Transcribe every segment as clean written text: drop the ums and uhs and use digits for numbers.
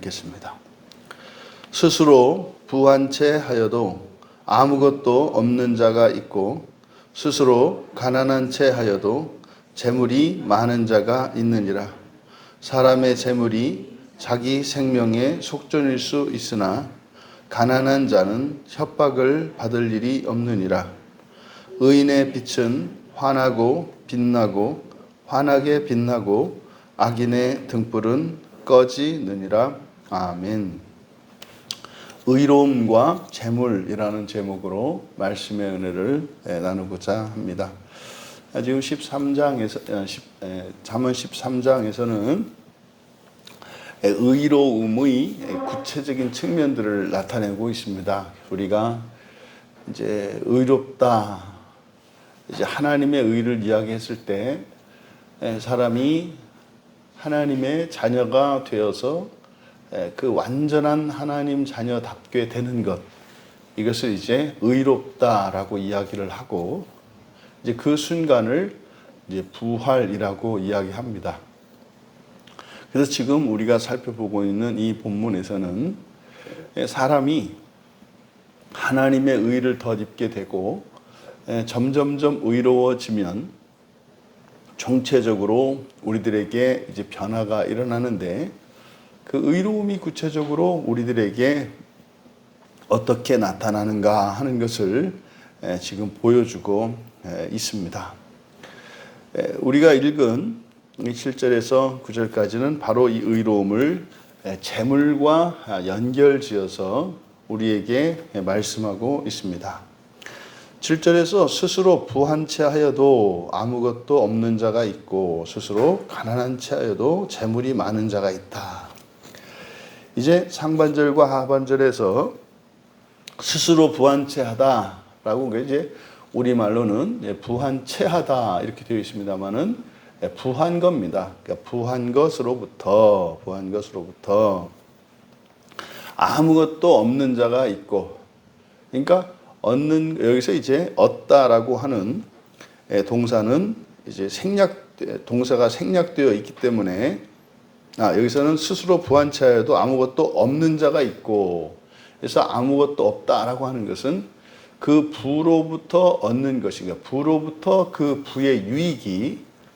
읽겠습니다. 스스로 부한 채 하여도 아무것도 없는 자가 있고 스스로 가난한 채 하여도 재물이 많은 자가 있느니라. 사람의 재물이 자기 생명의 속전일 수 있으나 가난한 자는 협박을 받을 일이 없느니라. 의인의 빛은 환하고 빛나고 환하게 빛나고 악인의 등불은 꺼지느니라. 아멘. 의로움과 재물이라는 제목으로 말씀의 은혜를 나누고자 합니다. 지금 13장에서 잠언 13장에서는 의로움의 구체적인 측면들을 나타내고 있습니다. 우리가 이제 의롭다, 이제 하나님의 의를 이야기했을 때 사람이 하나님의 자녀가 되어서 그 완전한 하나님 자녀답게 되는 것, 이것을 이제 의롭다라고 이야기를 하고 이제 그 순간을 이제 부활이라고 이야기합니다. 그래서 지금 우리가 살펴보고 있는 이 본문에서는 사람이 하나님의 의를 덧입게 되고 점점점 의로워지면 총체적으로 우리들에게 이제 변화가 일어나는데 그 의로움이 구체적으로 우리들에게 어떻게 나타나는가 하는 것을 지금 보여주고 있습니다. 우리가 읽은 7절에서 9절까지는 바로 이 의로움을 재물과 연결지어서 우리에게 말씀하고 있습니다. 7절에서 스스로 부한 채 하여도 아무것도 없는 자가 있고 스스로 가난한 채 하여도 재물이 많은 자가 있다. 이제 상반절과 하반절에서 스스로 부한 채 하다라고 이제 우리말로는 부한 채 하다 이렇게 되어 있습니다만은 부한 겁니다. 그러니까 부한 것으로부터 아무것도 없는 자가 있고, 그러니까 얻는, 여기서 이제 얻다라고 하는 동사는 이제 동사가 생략되어 있기 때문에 여기서는 스스로 부한 채 하여도 아무것도 없는 자가 있고, 그래서 아무것도 없다라고 하는 것은 그 부로부터 얻는 것인가, 부로부터 그 부의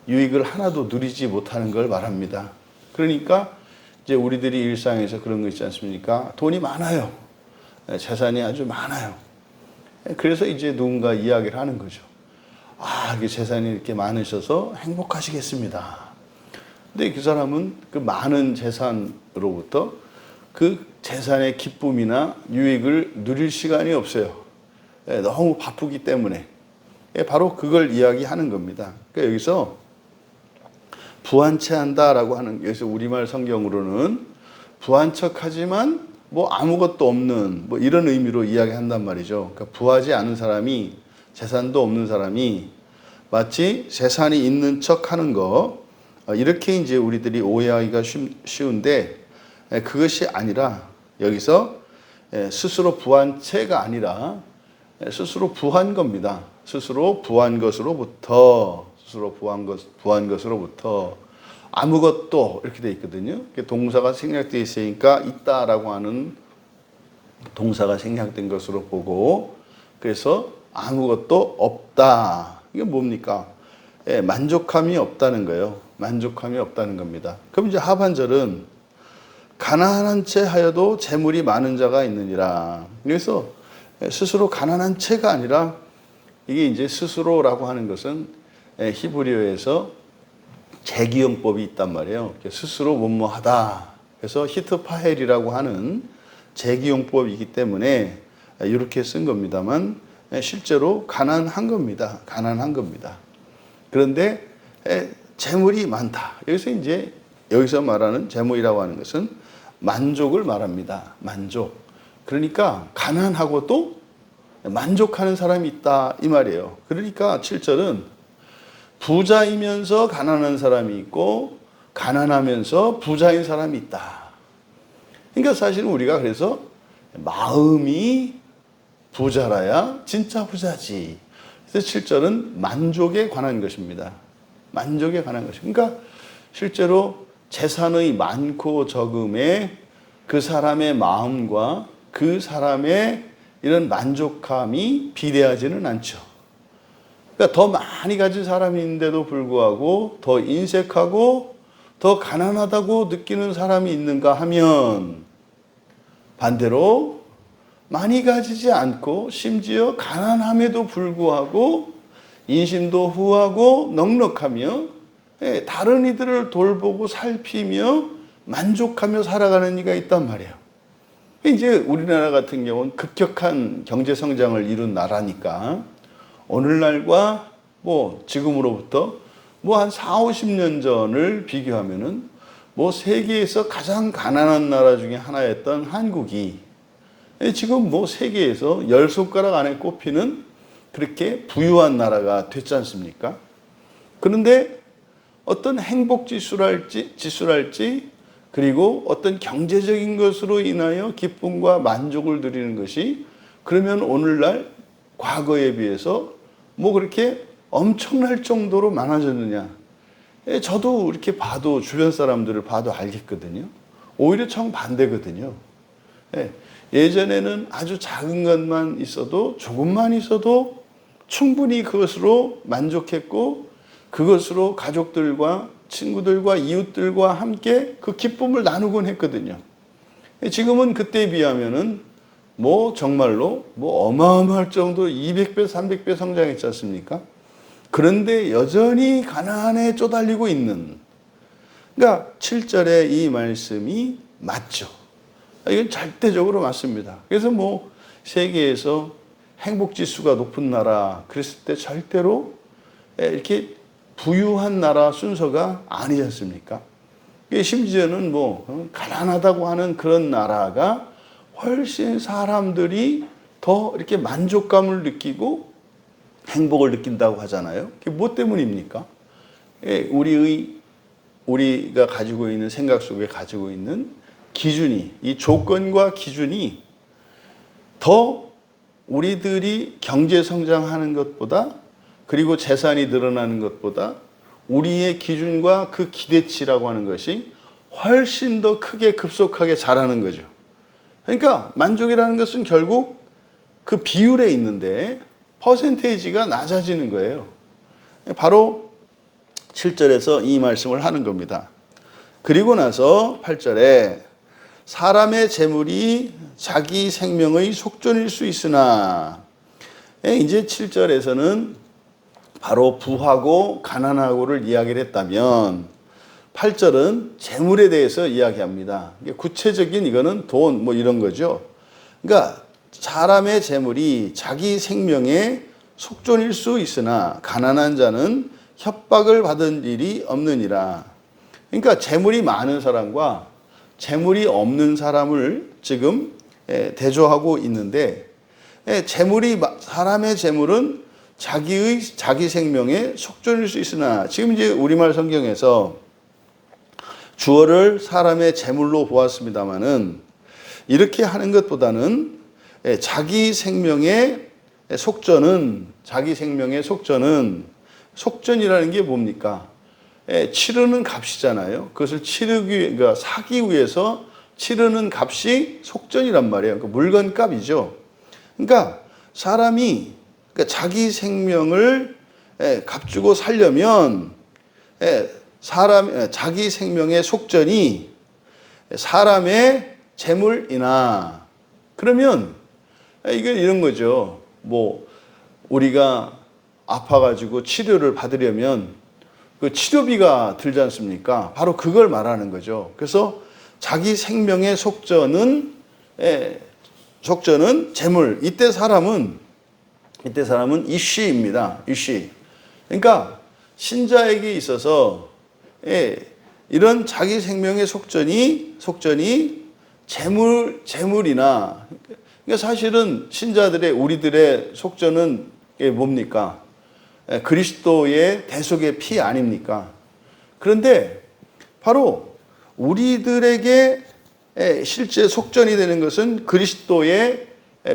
유익을 하나도 누리지 못하는 걸 말합니다. 그러니까 이제 우리들이 일상에서 그런 거 있지 않습니까? 돈이 많아요. 재산이 아주 많아요. 그래서 이제 누군가 이야기를 하는 거죠. 이게 재산이 이렇게 많으셔서 행복하시겠습니다. 근데 그 사람은 그 많은 재산으로부터 그 재산의 기쁨이나 유익을 누릴 시간이 없어요. 너무 바쁘기 때문에. 바로 그걸 이야기하는 겁니다. 그러니까 여기서 부한 채 한다라고 하는, 여기서 우리말 성경으로는 부한 척하지만 뭐 아무것도 없는 뭐 이런 의미로 이야기한단 말이죠. 그러니까 부하지 않은 사람이, 재산도 없는 사람이 마치 재산이 있는 척하는 거, 이렇게 이제 우리들이 오해하기가 쉬운데 그것이 아니라 여기서 스스로 부한 채가 아니라 스스로 부한 겁니다. 스스로 부한 것으로부터 아무것도 이렇게 돼 있거든요. 동사가 생략되어 있으니까 있다라고 하는 동사가 생략된 것으로 보고, 그래서 아무것도 없다. 이게 뭡니까? 만족함이 없다는 거예요. 만족함이 없다는 겁니다. 그럼 이제 하반절은 가난한 채 하여도 재물이 많은 자가 있느니라. 그래서 스스로 가난한 채가 아니라, 이게 이제 스스로라고 하는 것은 히브리어에서 재기용법이 있단 말이에요. 스스로 뭐뭐하다. 그래서 히트파헬이라고 하는 재기용법이기 때문에 이렇게 쓴 겁니다만 실제로 가난한 겁니다. 그런데 재물이 많다. 여기서 말하는 재물이라고 하는 것은 만족을 말합니다. 만족. 그러니까 가난하고도 만족하는 사람이 있다 이 말이에요. 그러니까 7절은 부자이면서 가난한 사람이 있고 가난하면서 부자인 사람이 있다. 그러니까 사실은 우리가 그래서 마음이 부자라야 진짜 부자지. 그래서 7절은 만족에 관한 것입니다. 만족에 관한 것입니다. 그러니까 실제로 재산의 많고 적음에 그 사람의 마음과 그 사람의 이런 만족함이 비례하지는 않죠. 그러니까 더 많이 가진 사람인데도 불구하고 더 인색하고 더 가난하다고 느끼는 사람이 있는가 하면 반대로 많이 가지지 않고 심지어 가난함에도 불구하고 인심도 후하고 넉넉하며 다른 이들을 돌보고 살피며 만족하며 살아가는 이가 있단 말이에요. 이제 우리나라 같은 경우는 급격한 경제 성장을 이룬 나라니까 오늘날과 지금으로부터 한 4, 50년 전을 비교하면은 세계에서 가장 가난한 나라 중에 하나였던 한국이 지금 세계에서 10손가락 안에 꼽히는 그렇게 부유한 나라가 됐지 않습니까? 그런데 어떤 행복 지수랄지 그리고 어떤 경제적인 것으로 인하여 기쁨과 만족을 누리는 것이 그러면 오늘날 과거에 비해서 그렇게 엄청날 정도로 많아졌느냐? 저도 이렇게 봐도 주변 사람들을 봐도 알겠거든요. 오히려 정반대거든요. 예전에는 아주 작은 것만 있어도 조금만 있어도 충분히 그것으로 만족했고 그것으로 가족들과 친구들과 이웃들과 함께 그 기쁨을 나누곤 했거든요. 지금은 그때에 비하면은 정말로 어마어마할 정도로 200배, 300배 성장했지 않습니까? 그런데 여전히 가난에 쪼달리고 있는. 그러니까 7절의 이 말씀이 맞죠. 이건 절대적으로 맞습니다. 그래서 세계에서 행복지수가 높은 나라 그랬을 때 절대로 이렇게 부유한 나라 순서가 아니지 않습니까? 심지어는 가난하다고 하는 그런 나라가 훨씬 사람들이 더 이렇게 만족감을 느끼고 행복을 느낀다고 하잖아요. 그게 뭐 때문입니까? 우리가 가지고 있는 생각 속에 가지고 있는 기준이, 이 조건과 기준이 더 우리들이 경제 성장하는 것보다 그리고 재산이 늘어나는 것보다 우리의 기준과 그 기대치라고 하는 것이 훨씬 더 크게 급속하게 자라는 거죠. 그러니까 만족이라는 것은 결국 그 비율에 있는데 퍼센테이지가 낮아지는 거예요. 바로 7절에서 이 말씀을 하는 겁니다. 그리고 나서 8절에 사람의 재물이 자기 생명의 속전일 수 있으나 이제 7절에서는 바로 부하고 가난하고를 이야기를 했다면 8절은 재물에 대해서 이야기합니다. 구체적인 이거는 돈 이런 거죠. 그러니까 사람의 재물이 자기 생명의 속전일 수 있으나 가난한 자는 협박을 받은 일이 없느니라. 그러니까 재물이 많은 사람과 재물이 없는 사람을 지금 대조하고 있는데 사람의 재물은 자기 생명의 속전일 수 있으나 지금 이제 우리말 성경에서 주어를 사람의 재물로 보았습니다마는 이렇게 하는 것보다는 자기 생명의 속전은 속전이라는 게 뭡니까? 치르는 값이잖아요. 그것을 그러니까 사기 위해서 치르는 값이 속전이란 말이에요. 그러니까 물건값이죠. 그러니까 사람이 자기 생명을 값주고 살려면 자기 생명의 속전이 사람의 재물이나 그러면 이게 이런 거죠. 우리가 아파가지고 치료를 받으려면 그 치료비가 들지 않습니까? 바로 그걸 말하는 거죠. 그래서 자기 생명의 속전은 재물. 이때 사람은 이쉬입니다. 이쉬. 그러니까 신자에게 있어서 이런 자기 생명의 속전이 재물이나 그러니까 사실은 우리들의 속전은 뭡니까? 그리스도의 대속의 피 아닙니까? 그런데 바로 우리들에게 실제 속전이 되는 것은 그리스도의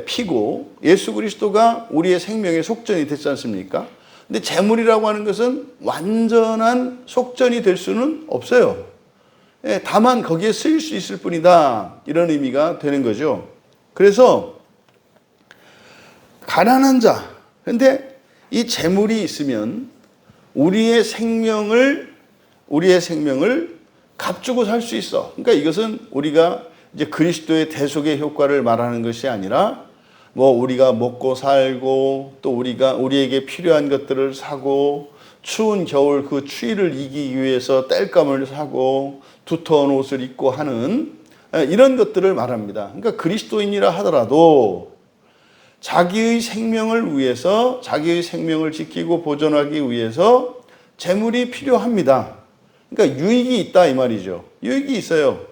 피고 예수 그리스도가 우리의 생명의 속전이 됐지 않습니까? 근데 재물이라고 하는 것은 완전한 속전이 될 수는 없어요. 다만 거기에 쓰일 수 있을 뿐이다. 이런 의미가 되는 거죠. 그래서 가난한 자. 그런데 이 재물이 있으면 우리의 생명을 값주고 살 수 있어. 그러니까 이것은 우리가 이제 그리스도의 대속의 효과를 말하는 것이 아니라 뭐 우리가 먹고 살고 또 우리에게 필요한 것들을 사고 추운 겨울 그 추위를 이기기 위해서 땔감을 사고 두터운 옷을 입고 하는 이런 것들을 말합니다. 그러니까 그리스도인이라 하더라도 자기의 생명을 위해서, 자기의 생명을 지키고 보존하기 위해서 재물이 필요합니다. 그러니까 유익이 있다 이 말이죠. 유익이 있어요.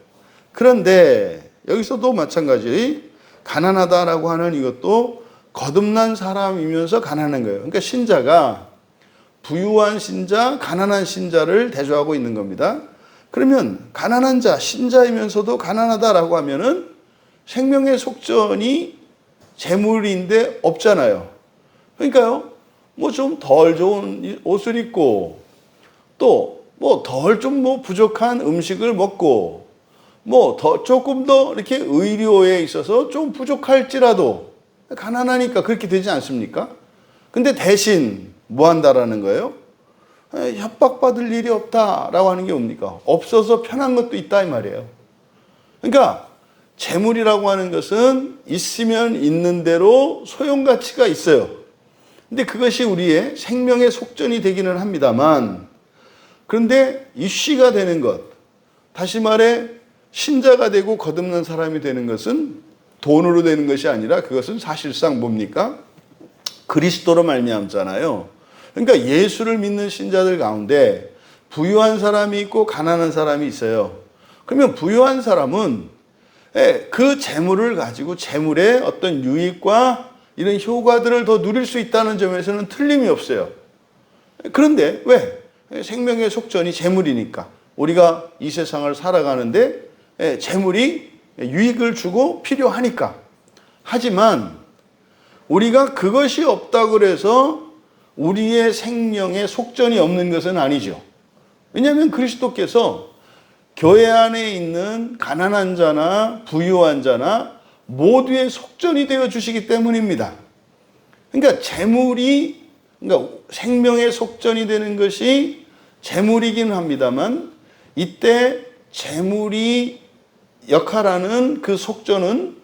그런데 여기서도 마찬가지 가난하다라고 하는 이것도 거듭난 사람이면서 가난한 거예요. 그러니까 신자가 부유한 신자, 가난한 신자를 대조하고 있는 겁니다. 그러면 가난한 자, 신자이면서도 가난하다라고 하면은 생명의 속전이 재물인데 없잖아요. 그러니까요, 뭐 좀 덜 좋은 옷을 입고 또 뭐 덜 좀 뭐 부족한 음식을 먹고 뭐 조금 더 이렇게 의료에 있어서 좀 부족할지라도 가난하니까 그렇게 되지 않습니까? 근데 대신 뭐 한다라는 거예요? 협박받을 일이 없다라고 하는 게 뭡니까? 없어서 편한 것도 있다 이 말이에요. 그러니까 재물이라고 하는 것은 있으면 있는 대로 소용가치가 있어요. 근데 그것이 우리의 생명의 속전이 되기는 합니다만, 그런데 이슈가 되는 것, 다시 말해 신자가 되고 거듭난 사람이 되는 것은 돈으로 되는 것이 아니라 그것은 사실상 뭡니까? 그리스도로 말미암잖아요. 그러니까 예수를 믿는 신자들 가운데 부유한 사람이 있고 가난한 사람이 있어요. 그러면 부유한 사람은 그 재물을 가지고 재물의 어떤 유익과 이런 효과들을 더 누릴 수 있다는 점에서는 틀림이 없어요. 그런데 왜? 생명의 속전이 재물이니까. 우리가 이 세상을 살아가는데 재물이 유익을 주고 필요하니까. 하지만 우리가 그것이 없다고 그래서 우리의 생명의 속전이 없는 것은 아니죠. 왜냐하면 그리스도께서 교회 안에 있는 가난한 자나 부유한 자나 모두의 속전이 되어 주시기 때문입니다. 그러니까 그러니까 생명의 속전이 되는 것이 재물이긴 합니다만, 이때 재물이 역할하는 그 속전은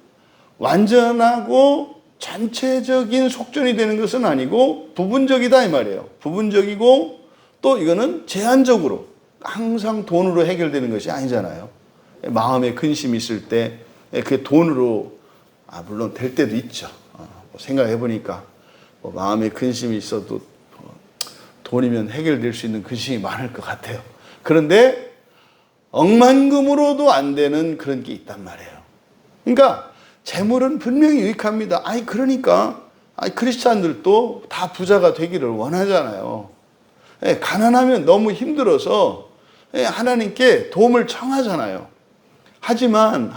완전하고 전체적인 속전이 되는 것은 아니고 부분적이다 이 말이에요. 부분적이고 또 이거는 제한적으로 항상 돈으로 해결되는 것이 아니잖아요. 마음에 근심이 있을 때 그게 돈으로 물론 될 때도 있죠. 생각해 보니까 마음에 근심이 있어도 돈이면 해결될 수 있는 근심이 많을 것 같아요. 그런데 억만금으로도 안 되는 그런 게 있단 말이에요. 그러니까 재물은 분명히 유익합니다. 그러니까 크리스찬들도 다 부자가 되기를 원하잖아요. 가난하면 너무 힘들어서 하나님께 도움을 청하잖아요. 하지만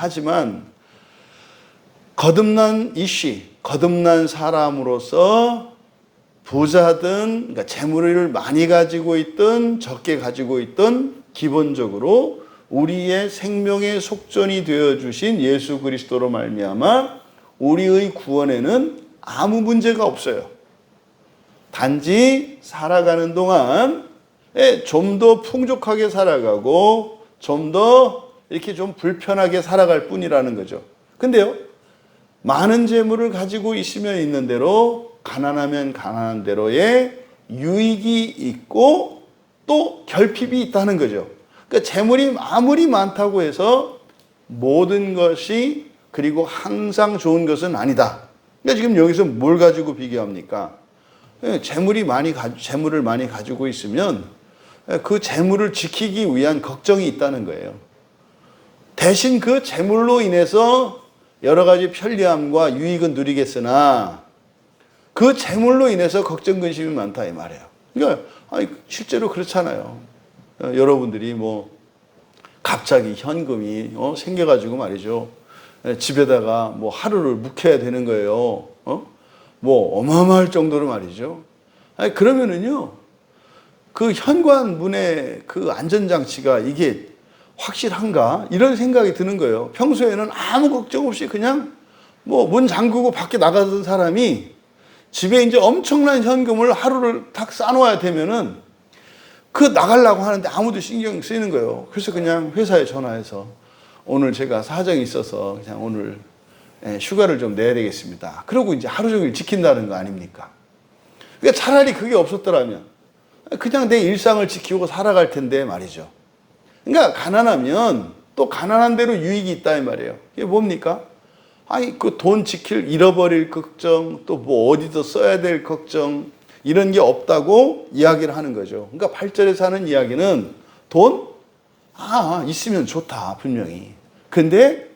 거듭난 사람으로서 부자든 그러니까 재물을 많이 가지고 있든 적게 가지고 있든 기본적으로 우리의 생명의 속전이 되어 주신 예수 그리스도로 말미암아 우리의 구원에는 아무 문제가 없어요. 단지 살아가는 동안 좀 더 풍족하게 살아가고 좀 더 이렇게 좀 불편하게 살아갈 뿐이라는 거죠. 근데요, 많은 재물을 가지고 있으면 있는 대로, 가난하면 가난한 대로의 유익이 있고 또 결핍이 있다는 거죠. 그러니까 재물이 아무리 많다고 해서 모든 것이 그리고 항상 좋은 것은 아니다. 그러니까 지금 여기서 뭘 가지고 비교합니까? 재물을 많이 가지고 있으면 그 재물을 지키기 위한 걱정이 있다는 거예요. 대신 그 재물로 인해서 여러 가지 편리함과 유익은 누리겠으나 그 재물로 인해서 걱정 근심이 많다 이 말이에요. 그러니까 실제로 그렇잖아요. 여러분들이 뭐 갑자기 현금이 생겨가지고 말이죠. 집에다가 뭐 하루를 묵혀야 되는 거예요. 뭐 어마어마할 정도로 말이죠. 그러면은요, 그 현관문의 그 안전장치가 이게 확실한가? 이런 생각이 드는 거예요. 평소에는 아무 걱정 없이 그냥 뭐 문 잠그고 밖에 나가던 사람이 집에 이제 엄청난 현금을 하루를 탁 싸놓아야 되면은 그 나가려고 하는데 아무도 신경 쓰이는 거예요. 그래서 그냥 회사에 전화해서 오늘 제가 사정이 있어서 그냥 오늘 휴가를 좀 내야 되겠습니다. 그러고 이제 하루 종일 지킨다는 거 아닙니까? 그러니까 차라리 그게 없었더라면 그냥 내 일상을 지키고 살아갈 텐데 말이죠. 그러니까 가난하면 또 가난한 대로 유익이 있다 이 말이에요. 이게 뭡니까? 아니 그 돈 잃어버릴 걱정, 또 뭐 어디서 써야 될 걱정 이런 게 없다고 이야기를 하는 거죠. 그러니까 8절에서 하는 이야기는 돈? 있으면 좋다 분명히. 근데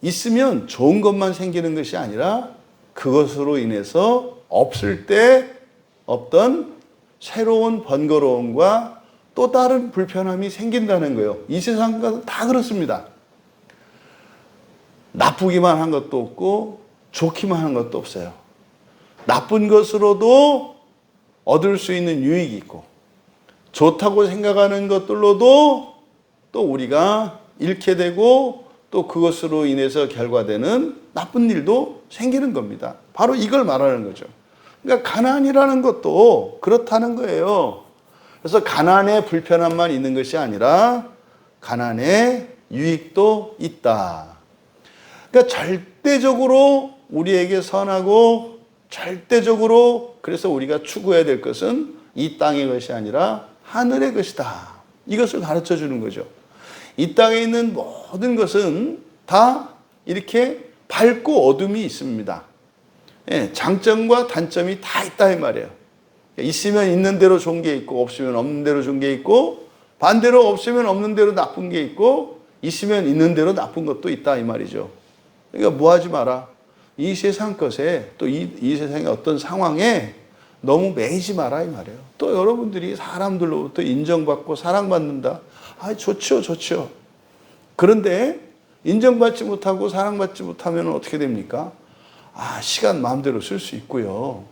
있으면 좋은 것만 생기는 것이 아니라 그것으로 인해서 없을 때 없던 새로운 번거로움과 또 다른 불편함이 생긴다는 거예요. 이 세상은 다 그렇습니다. 나쁘기만 한 것도 없고 좋기만 한 것도 없어요. 나쁜 것으로도 얻을 수 있는 유익이 있고 좋다고 생각하는 것들로도 또 우리가 잃게 되고 또 그것으로 인해서 결과되는 나쁜 일도 생기는 겁니다. 바로 이걸 말하는 거죠. 그러니까 가난이라는 것도 그렇다는 거예요. 그래서 가난의 불편함만 있는 것이 아니라 가난의 유익도 있다. 그러니까 절대적으로 우리에게 선하고 절대적으로 그래서 우리가 추구해야 될 것은 이 땅의 것이 아니라 하늘의 것이다. 이것을 가르쳐 주는 거죠. 이 땅에 있는 모든 것은 다 이렇게 밝고 어둠이 있습니다. 장점과 단점이 다 있다 이 말이에요. 있으면 있는 대로 좋은 게 있고 없으면 없는 대로 좋은 게 있고 반대로 없으면 없는 대로 나쁜 게 있고 있으면 있는 대로 나쁜 것도 있다 이 말이죠. 그러니까 뭐 하지 마라. 이 세상 것에 또 이 세상의 어떤 상황에 너무 매이지 마라 이 말이에요. 또 여러분들이 사람들로부터 인정받고 사랑받는다. 좋죠. 그런데 인정받지 못하고 사랑받지 못하면 어떻게 됩니까? 시간 마음대로 쓸 수 있고요.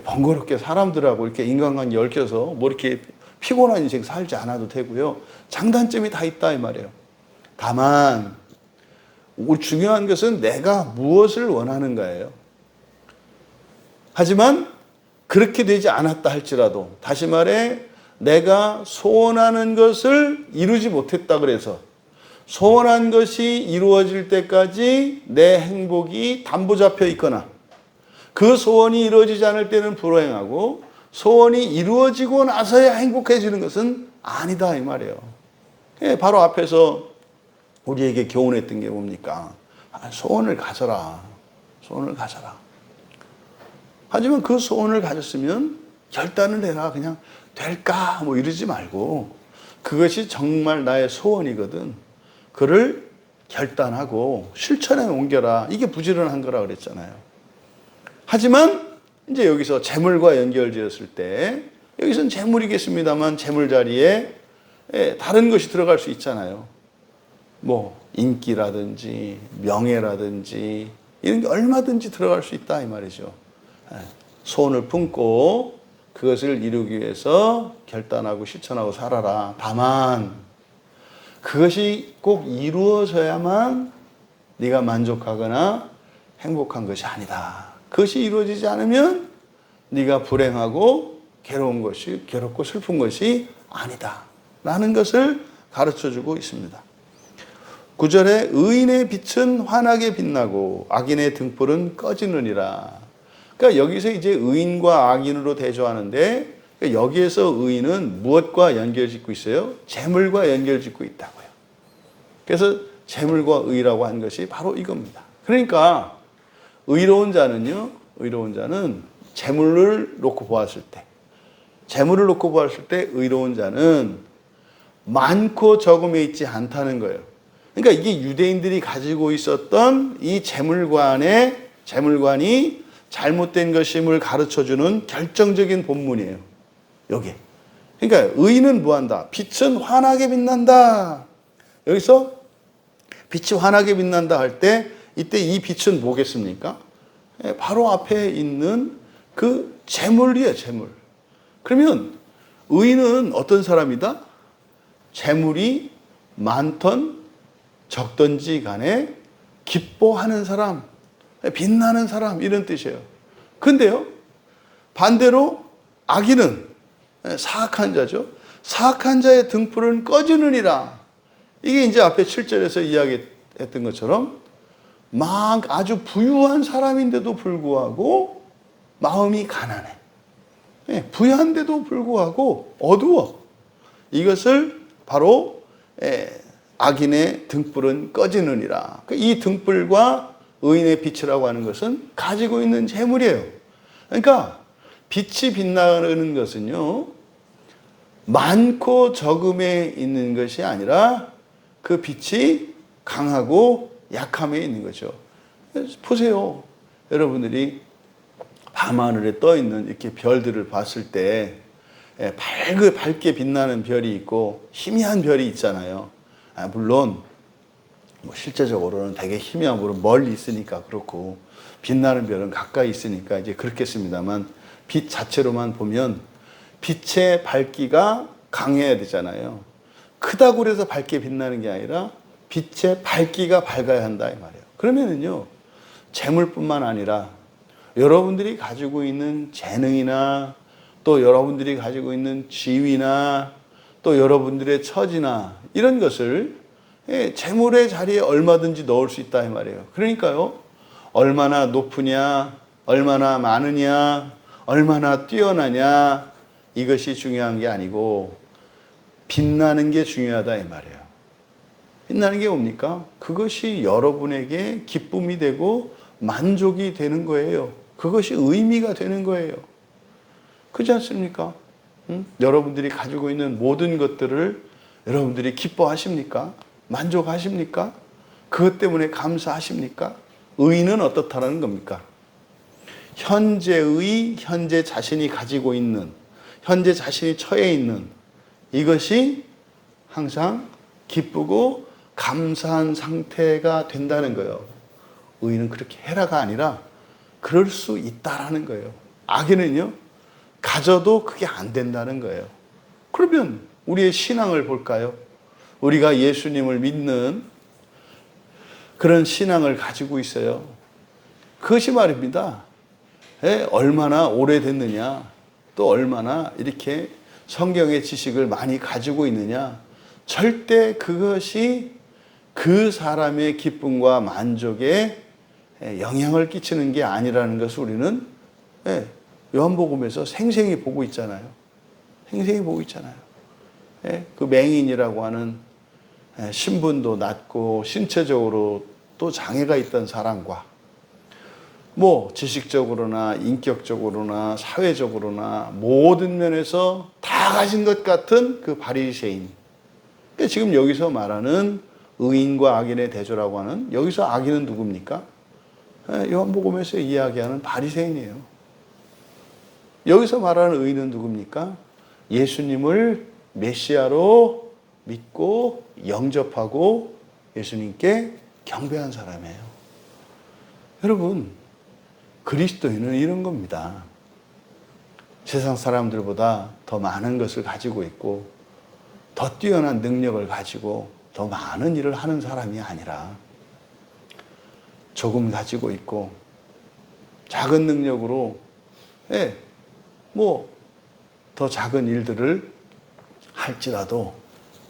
번거롭게 사람들하고 이렇게 인간관계 얽혀서 뭐 이렇게 피곤한 인생 살지 않아도 되고요. 장단점이 다 있다 이 말이에요. 다만 중요한 것은 내가 무엇을 원하는가예요. 하지만 그렇게 되지 않았다 할지라도 다시 말해 내가 소원하는 것을 이루지 못했다 그래서 소원한 것이 이루어질 때까지 내 행복이 담보 잡혀 있거나 그 소원이 이루어지지 않을 때는 불행하고 소원이 이루어지고 나서야 행복해지는 것은 아니다 이 말이에요. 바로 앞에서 우리에게 교훈했던 게 뭡니까? 소원을 가져라. 소원을 가져라. 하지만 그 소원을 가졌으면 결단을 해라. 그냥 될까? 뭐 이러지 말고 그것이 정말 나의 소원이거든. 그를 결단하고 실천에 옮겨라. 이게 부지런한 거라 그랬잖아요. 하지만 이제 여기서 재물과 연결지었을 때 여기서는 재물이겠습니다만 재물 자리에 다른 것이 들어갈 수 있잖아요. 뭐 인기라든지 명예라든지 이런 게 얼마든지 들어갈 수 있다 이 말이죠. 소원을 품고 그것을 이루기 위해서 결단하고 실천하고 살아라. 다만 그것이 꼭 이루어져야만 네가 만족하거나 행복한 것이 아니다. 그것이 이루어지지 않으면 네가 불행하고 괴롭고 슬픈 것이 아니다. 라는 것을 가르쳐주고 있습니다. 9절에 의인의 빛은 환하게 빛나고 악인의 등불은 꺼지느니라. 그러니까 여기서 이제 의인과 악인으로 대조하는데 여기에서 의인은 무엇과 연결짓고 있어요? 재물과 연결짓고 있다고요. 그래서 재물과 의라고 한 것이 바로 이겁니다. 그러니까 의로운 자는 재물을 놓고 보았을 때 의로운 자는 많고 적음에 있지 않다는 거예요. 그러니까 이게 유대인들이 가지고 있었던 이 재물관이 잘못된 것임을 가르쳐주는 결정적인 본문이에요. 여기. 그러니까 의인은 뭐한다? 빛은 환하게 빛난다. 여기서 빛이 환하게 빛난다 할 때 이때 이 빛은 뭐겠습니까? 바로 앞에 있는 그 재물이에요, 재물. 그러면 의인은 어떤 사람이다? 재물이 많던 적던지 간에 기뻐하는 사람, 빛나는 사람 이런 뜻이에요. 근데요, 반대로 악인은 사악한 자죠. 사악한 자의 등불은 꺼지느니라. 이게 이제 앞에 7절에서 이야기했던 것처럼 막 아주 부유한 사람인데도 불구하고 마음이 가난해. 부유한데도 불구하고 어두워. 이것을 바로 악인의 등불은 꺼지느니라. 이 등불과 의인의 빛이라고 하는 것은 가지고 있는 재물이에요. 그러니까 빛이 빛나는 것은요, 많고 적음에 있는 것이 아니라 그 빛이 강하고 약함에 있는 거죠. 보세요. 여러분들이 밤하늘에 떠 있는 이렇게 별들을 봤을 때 밝게 빛나는 별이 있고 희미한 별이 있잖아요. 물론 뭐 실제적으로는 되게 희미한 별은 멀리 있으니까 그렇고 빛나는 별은 가까이 있으니까 이제 그렇겠습니다만 빛 자체로만 보면 빛의 밝기가 강해야 되잖아요. 크다고 해서 밝게 빛나는 게 아니라 빛의 밝기가 밝아야 한다 이 말이에요. 그러면은요, 재물뿐만 아니라 여러분들이 가지고 있는 재능이나 또 여러분들이 가지고 있는 지위나 또 여러분들의 처지나 이런 것을 재물의 자리에 얼마든지 넣을 수 있다 이 말이에요. 그러니까요, 얼마나 높으냐, 얼마나 많으냐, 얼마나 뛰어나냐 이것이 중요한 게 아니고 빛나는 게 중요하다 이 말이에요. 빛나는 게 뭡니까? 그것이 여러분에게 기쁨이 되고 만족이 되는 거예요. 그것이 의미가 되는 거예요. 그렇지 않습니까? 여러분들이 가지고 있는 모든 것들을 여러분들이 기뻐하십니까? 만족하십니까? 그것 때문에 감사하십니까? 의인은 어떻다라는 겁니까? 현재 자신이 가지고 있는, 현재 자신이 처해 있는 이것이 항상 기쁘고 감사한 상태가 된다는 거예요. 의인은 그렇게 해라가 아니라 그럴 수 있다라는 거예요. 악인은요, 가져도 그게 안 된다는 거예요. 그러면 우리의 신앙을 볼까요? 우리가 예수님을 믿는 그런 신앙을 가지고 있어요. 그것이 말입니다. 얼마나 오래됐느냐, 또 얼마나 이렇게 성경의 지식을 많이 가지고 있느냐, 절대 그것이 그 사람의 기쁨과 만족에 영향을 끼치는 게 아니라는 것을 우리는 요한복음에서 생생히 보고 있잖아요. 생생히 보고 있잖아요. 그 맹인이라고 하는 신분도 낮고 신체적으로 또 장애가 있던 사람과 뭐 지식적으로나 인격적으로나 사회적으로나 모든 면에서 다 가진 것 같은 그 바리새인. 그러니까 지금 여기서 말하는 의인과 악인의 대조라고 하는, 여기서 악인은 누굽니까? 요한복음에서 이야기하는 바리새인이에요. 여기서 말하는 의인은 누굽니까? 예수님을 메시아로 믿고 영접하고 예수님께 경배한 사람이에요. 여러분, 그리스도인은 이런 겁니다. 세상 사람들보다 더 많은 것을 가지고 있고 더 뛰어난 능력을 가지고 더 많은 일을 하는 사람이 아니라 조금 가지고 있고 작은 능력으로 뭐 더 작은 일들을 할지라도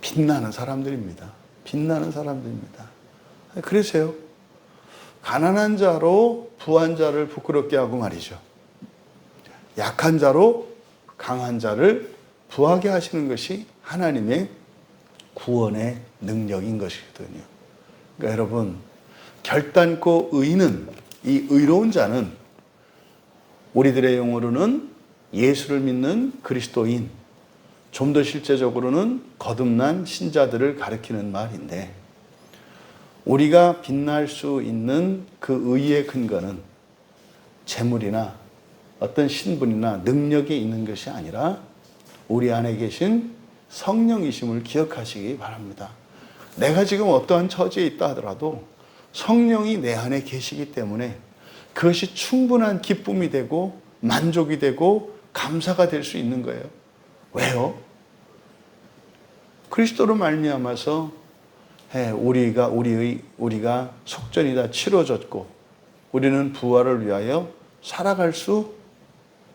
빛나는 사람들입니다. 빛나는 사람들입니다. 그래서요, 가난한 자로 부한 자를 부끄럽게 하고 말이죠, 약한 자로 강한 자를 부하게 하시는 것이 하나님의 구원의 능력인 것이거든요. 그러니까 여러분, 결단코 의인은, 이 의로운 자는 우리들의 용어로는 예수를 믿는 그리스도인, 좀 더 실제적으로는 거듭난 신자들을 가리키는 말인데, 우리가 빛날 수 있는 그 의의 근거는 재물이나 어떤 신분이나 능력이 있는 것이 아니라 우리 안에 계신 성령이심을 기억하시기 바랍니다. 내가 지금 어떠한 처지에 있다 하더라도 성령이 내 안에 계시기 때문에 그것이 충분한 기쁨이 되고 만족이 되고 감사가 될 수 있는 거예요. 왜요? 그리스도로 말미암아서 우리가 속전이 다 치러졌고 우리는 부활을 위하여 살아갈 수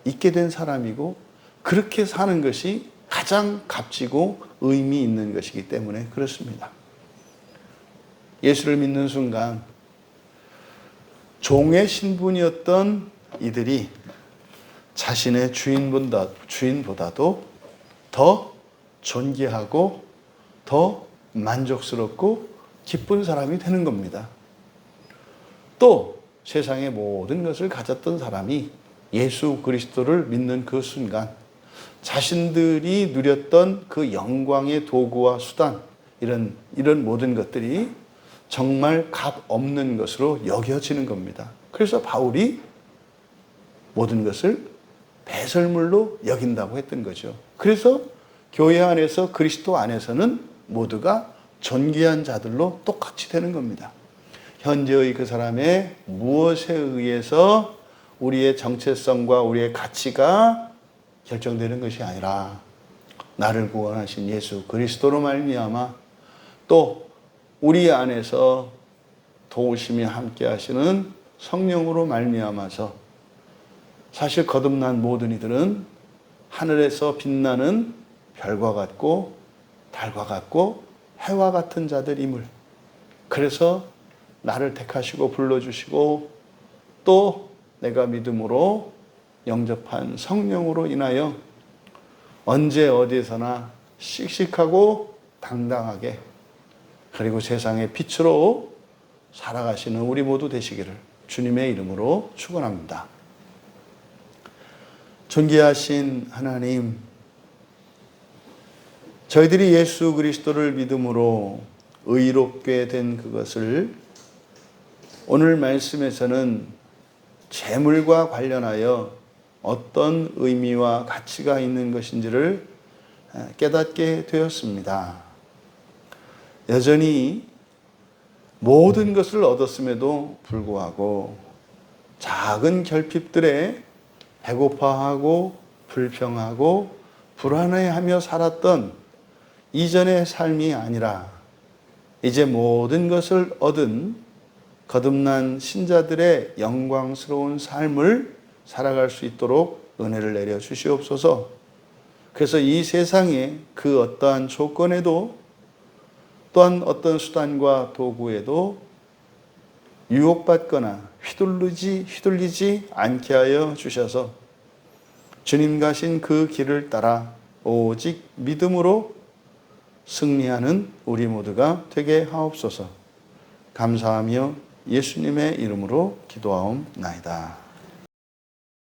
있게 된 사람이고 그렇게 사는 것이 가장 값지고 의미 있는 것이기 때문에 그렇습니다. 예수를 믿는 순간 종의 신분이었던 이들이 자신의 주인보다도 더 존귀하고 더 만족스럽고 기쁜 사람이 되는 겁니다. 또 세상의 모든 것을 가졌던 사람이 예수 그리스도를 믿는 그 순간 자신들이 누렸던 그 영광의 도구와 수단 이런 모든 것들이 정말 값 없는 것으로 여겨지는 겁니다. 그래서 바울이 모든 것을 배설물로 여긴다고 했던 거죠. 그래서 교회 안에서 그리스도 안에서는 모두가 존귀한 자들로 똑같이 되는 겁니다. 현재의 그 사람의 무엇에 의해서 우리의 정체성과 우리의 가치가 결정되는 것이 아니라 나를 구원하신 예수 그리스도로 말미암아 또 우리 안에서 도우심이 함께 하시는 성령으로 말미암아서 사실 거듭난 모든 이들은 하늘에서 빛나는 별과 같고 달과 같고 해와 같은 자들임을 그래서 나를 택하시고 불러주시고 또 내가 믿음으로 영접한 성령으로 인하여 언제 어디에서나 씩씩하고 당당하게 그리고 세상의 빛으로 살아가시는 우리 모두 되시기를 주님의 이름으로 축원합니다. 존귀하신 하나님, 저희들이 예수 그리스도를 믿음으로 의롭게 된 그것을 오늘 말씀에서는 재물과 관련하여 어떤 의미와 가치가 있는 것인지를 깨닫게 되었습니다. 여전히 모든 것을 얻었음에도 불구하고 작은 결핍들에 배고파하고 불평하고 불안해하며 살았던 이전의 삶이 아니라 이제 모든 것을 얻은 거듭난 신자들의 영광스러운 삶을 살아갈 수 있도록 은혜를 내려 주시옵소서. 그래서 이 세상의 그 어떠한 조건에도 또한 어떤 수단과 도구에도 유혹받거나 휘둘리지 않게 하여 주셔서 주님 가신 그 길을 따라 오직 믿음으로 승리하는 우리 모두가 되게 하옵소서. 감사하며 예수님의 이름으로 기도하옵나이다.